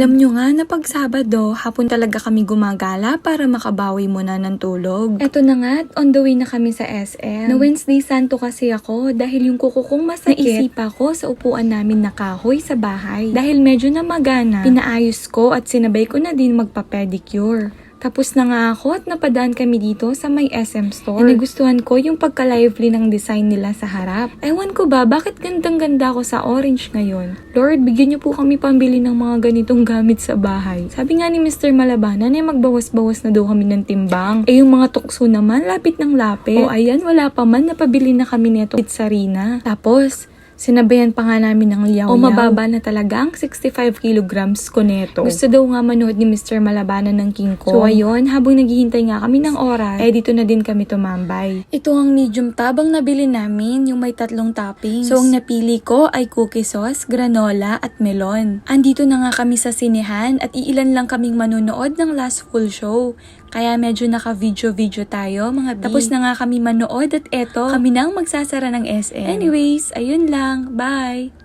Alam nyo nga na pag Sabado, hapon talaga kami gumagala para makabawi muna ng tulog. Eto na nga, on the way na kami sa SM. Na Wednesday Santo kasi ako dahil yung kuko kong masakit. Naisipa ko sa upuan namin na kahoy sa bahay. Dahil medyo namagana, pinaayos ko at sinabay ko na din magpa-pedicure. Tapos na nga ako at napadaan kami dito sa may SM store. Nagustuhan ko yung pagka-lively ng design nila sa harap. Ewan ko ba, bakit gandang-ganda ako sa orange ngayon? Lord, bigyan niyo po kami pambili ng mga ganitong gamit sa bahay. Sabi nga ni Mr. Malabanan ay magbawas-bawas na daw kami ng timbang. Yung mga tukso naman, lapit ng lapit. O ayan, wala pa man, napabili na kami neto pitsarina. Tapos, sinabayan pa nga namin ng liyaw-yaw. O mababa na talaga ang 65 kilograms ko neto. Gusto daw nga manood ni Mr. Malabanan ng King Kong. So ayun, habang naghihintay nga kami ng oras, dito na din kami tumambay. Ito ang medium tab ang nabili namin, yung may 3 toppings. So ang napili ko ay cookie sauce, granola at melon. Andito na nga kami sa sinehan at iilan lang kaming manunood ng last full show. Kaya medyo naka-video tayo mga B. Tapos na nga kami manood at eto, kami nang magsasara ng SM. Anyways, ayun lang. Bye!